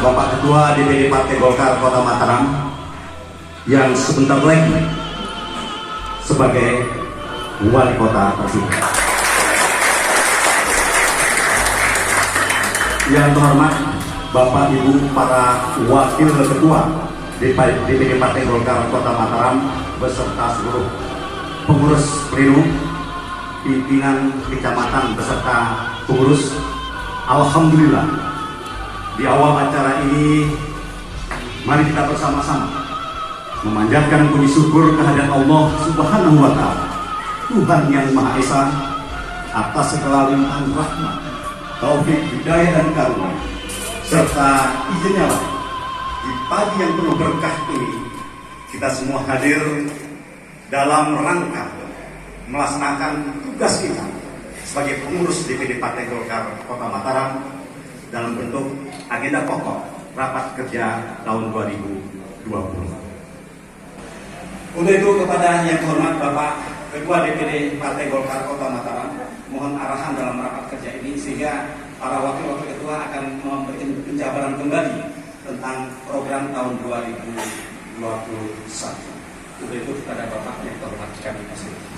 Bapak Ketua DPD Partai Golkar Kota Mataram yang sebentar lagi sebagai Wali Kota terpilih. Yang terhormat Bapak Ibu para Wakil Ketua DPD Partai Golkar Kota Mataram beserta seluruh pengurus plenum, pimpinan kecamatan beserta pengurus, alhamdulillah di awal acara ini mari kita bersama-sama memanjatkan puji syukur kehadirat Allah Subhanahu wa Ta'ala, Tuhan yang Maha Esa, atas segala limpahan rahmat, taufik, hidayah dan karunia, serta izinnya di pagi yang penuh berkah ini kita semua hadir dalam rangka melaksanakan tugas kita sebagai pengurus DPD Partai Golkar Kota Mataram dalam bentuk agenda pokok rapat kerja tahun 2020. Untuk itu kepada yang terhormat Bapak Ketua DPD Partai Golkar Kota Mataram, mohon arahan dalam rapat kerja ini sehingga para wakil-wakil ketua akan memberikan penjabaran kembali tentang program tahun 2021. Untuk itu kepada Bapak yang terhormat kami persilakan.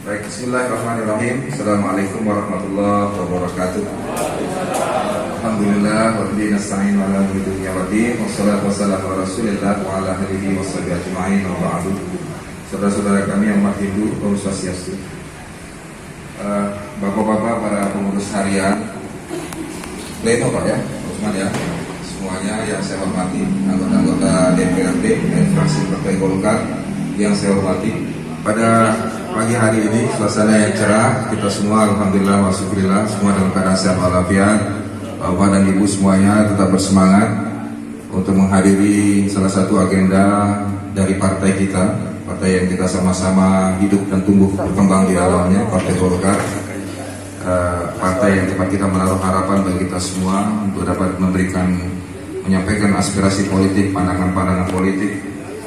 Baik, bismillahirrahmanirrahim. Assalamualaikum warahmatullahi wabarakatuh. Alhamdulillah wa bihi nasta'in ala umuri dunya waddin. Wassalatu wassalamu ala Rasulillah wa ala alihi washabihi ajma'in wa ba'du. Saudara-saudara kami yang umat Hindu, Om Swastiastu. Bapak-bapak para pengurus harian pleno Pak ya, Osman ya. Semuanya yang saya hormati, anggota-anggota DPRD dan fraksi Partai Golkar yang saya hormati. Pada pagi hari ini suasana yang cerah, kita semua alhamdulillah wa syukurillah semua dalam keadaan sehat walafiat. Bapak dan Ibu semuanya tetap bersemangat untuk menghadiri salah satu agenda dari partai kita, partai yang kita sama-sama hidup dan tumbuh berkembang di dalamnya, Partai Golkar. Partai yang tempat kita menaruh harapan bagi kita semua untuk dapat menyampaikan aspirasi politik, pandangan-pandangan politik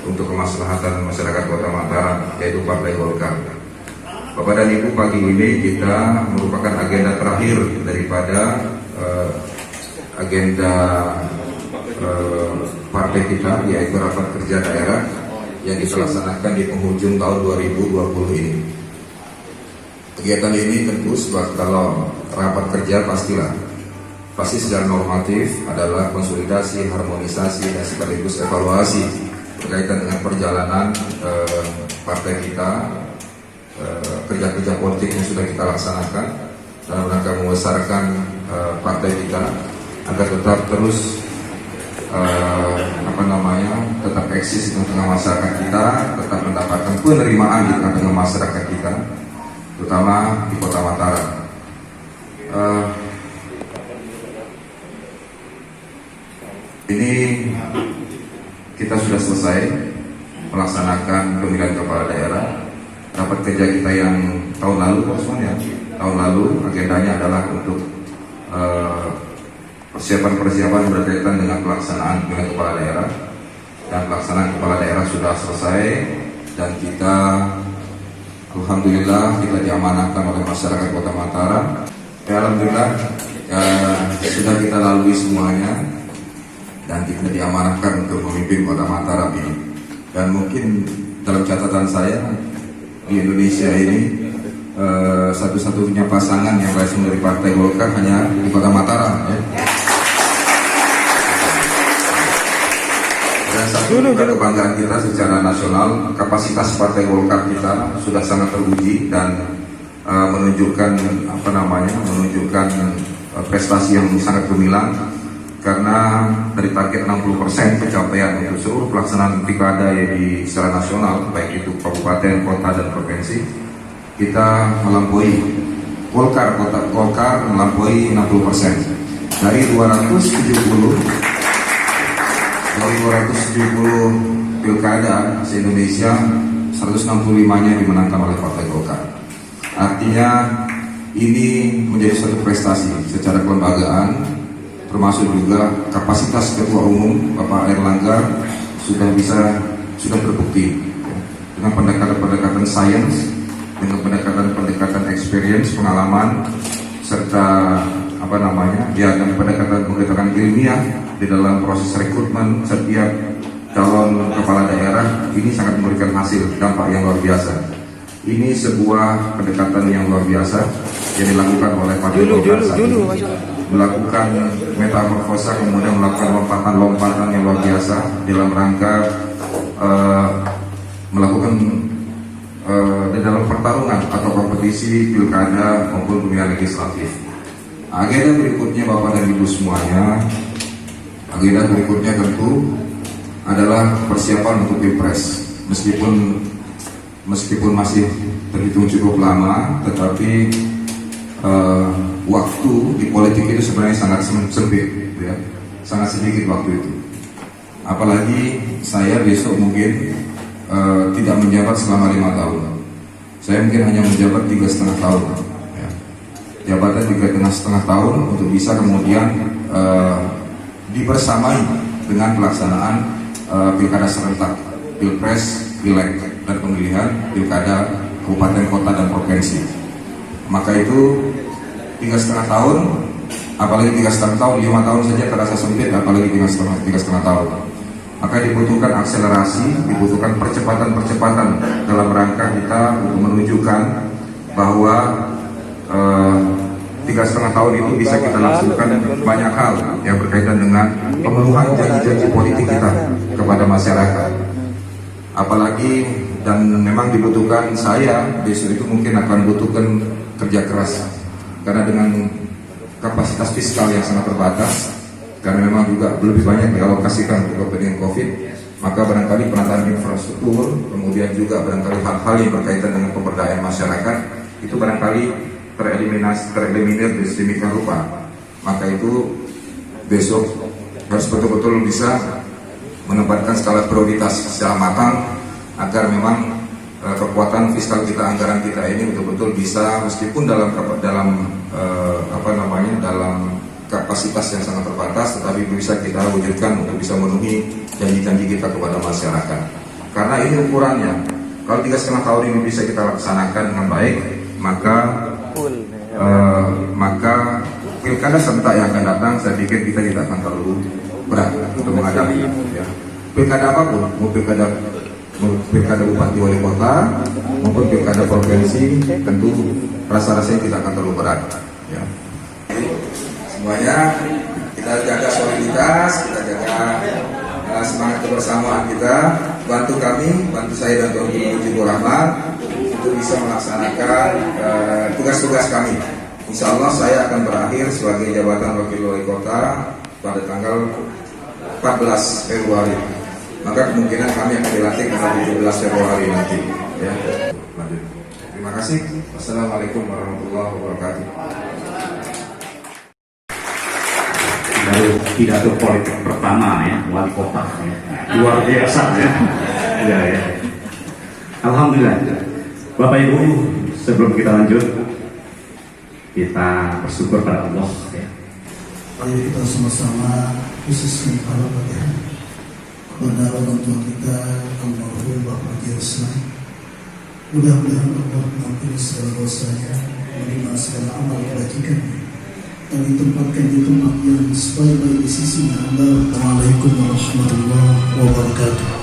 untuk kemaslahatan masyarakat Kota Mataram, yaitu Partai Golkar. Bapak dan Ibu, pagi ini kita merupakan agenda terakhir daripada agenda partai kita, yaitu rapat kerja daerah yang dilaksanakan di penghujung tahun 2020 ini. Kegiatan ini tentu sebab kalau rapat kerja pasti secara normatif adalah konsolidasi, harmonisasi, dan sekaligus evaluasi berkaitan dengan perjalanan partai kita, kerja-kerja politik yang sudah kita laksanakan dalam rangka membesarkan partai kita agar tetap terus tetap eksis di tengah masyarakat kita, tetap mendapatkan penerimaan di tengah masyarakat kita, terutama di Kota Mataram. Ini kita sudah selesai melaksanakan pemilihan kepala daerah. Rapat kerja kita yang tahun lalu, tahun lalu agendanya adalah untuk persiapan berkaitan dengan pelaksanaan pemilihan kepala daerah, dan pelaksanaan kepala daerah sudah selesai dan kita alhamdulillah kita diamanahkan oleh masyarakat Kota Mataram. Alhamdulillah sudah kita lalui semuanya dan kita diamanahkan untuk memimpin Kota Mataram ini. Dan mungkin dalam catatan saya di Indonesia ini satu-satunya pasangan yang berasal dari Partai Golkar hanya di Kota Mataram ya. Dan satu kebanggaan kita secara nasional, kapasitas Partai Golkar kita sudah sangat teruji dan menunjukkan prestasi yang sangat gemilang. Karena dari target 60% pencapaian untuk seluruh pelaksanaan pilkada di secara nasional, baik itu kabupaten, kota, dan provinsi, kita melampaui Golkar melampaui 60%. Dari 270 pilkada se-Indonesia, 165-nya dimenangkan oleh Partai Golkar. Artinya ini menjadi suatu prestasi secara kelembagaan, termasuk juga kapasitas Ketua Umum Bapak Erlangga sudah terbukti dengan pendekatan-pendekatan sains, dengan pendekatan-pendekatan experience, pengalaman, serta dan pendekatan ilmiah di dalam proses rekrutmen setiap calon kepala daerah. Ini sangat memberikan hasil dampak yang luar biasa. Ini sebuah pendekatan yang luar biasa yang dilakukan oleh Partai Golkar saat ini, melakukan metamorfosa, kemudian melakukan lompatan-lompatan yang luar biasa dalam rangka melakukan di dalam pertarungan atau kompetisi pilkada maupun pemilihan legislatif. Agenda berikutnya Bapak dan Ibu semuanya, agenda berikutnya tentu adalah persiapan untuk Pilpres. Meskipun masih terhitung cukup lama, tetapi waktu di politik itu sebenarnya sangat sempit, ya. Sangat sedikit waktu itu. Apalagi saya besok mungkin tidak menjabat selama 5 tahun. Saya mungkin hanya menjabat 3,5 tahun. Ya. Jabatan 3,5 tahun untuk bisa kemudian dibersamai dengan pelaksanaan pilkada serentak, pilpres, pileg, dan pemilihan pilkada kabupaten, kota, dan provinsi. Maka itu 3,5 tahun, apalagi 3,5 tahun, 5 tahun saja terasa sempit, apalagi 3,5 tahun. Maka dibutuhkan akselerasi, dibutuhkan percepatan dalam rangka kita untuk menunjukkan bahwa 3,5 tahun itu bisa kita langsungkan banyak hal yang berkaitan dengan pemenuhan janji-janji politik kita kepada masyarakat. Apalagi dan memang dibutuhkan, saya besok itu mungkin akan butuhkan kerja keras, karena dengan kapasitas fiskal yang sangat terbatas, karena memang juga lebih banyak dialokasikan untuk kepentingan COVID, maka barangkali penataan infrastruktur, kemudian juga barangkali hal-hal yang berkaitan dengan pemberdayaan masyarakat itu barangkali tereliminir di sedemikian rupa. Maka itu besok harus betul-betul bisa menempatkan skala prioritas secara matang agar memang kekuatan fiskal kita, anggaran kita ini betul-betul bisa, meskipun dalam kapasitas yang sangat terbatas, tetapi bisa kita wujudkan untuk bisa memenuhi janji-janji kita kepada masyarakat. Karena ini ukurannya. Kalau 3,5 tahun ini bisa kita laksanakan dengan baik, maka pilkada serentak yang akan datang, saya pikir kita tidak akan terlalu berat untuk menghadapi. Ya. Pilkada apapun, mau pilkada bupati wali kota maupun pilkada provinsi, tentu rasa-rasanya tidak akan terlalu berat. Ya. Semuanya kita jaga soliditas, kita jaga semangat kebersamaan kita, bantu kami, bantu saya dan Tuan Gubernur Mujibur Rahman untuk bisa melaksanakan tugas-tugas kami. Insya Allah saya akan berakhir sebagai jabatan wakil wali kota pada tanggal 14 Februari. Maka kemungkinan kami akan dilantik pada 17 Februari nanti. Ya. Lanjut. Terima kasih. Wassalamualaikum warahmatullahi wabarakatuh. Dari pidato politik pertama ya, wali kota ya. Luar biasa ya. Ya. Alhamdulillah. Bapak Ibu, sebelum kita lanjut, kita bersyukur pada Allah ya. Ayo kita sama-sama khususkan para bagian kepada orang tua kita, almarhum Bapak Girsman. Mudah-mudahan Allah mengampuni segala dosanya, menerima segala amal kebajikannya, dan ditempatkan di tempat yang sebaik-baik di sisinya. Assalamualaikum warahmatullahi wabarakatuh.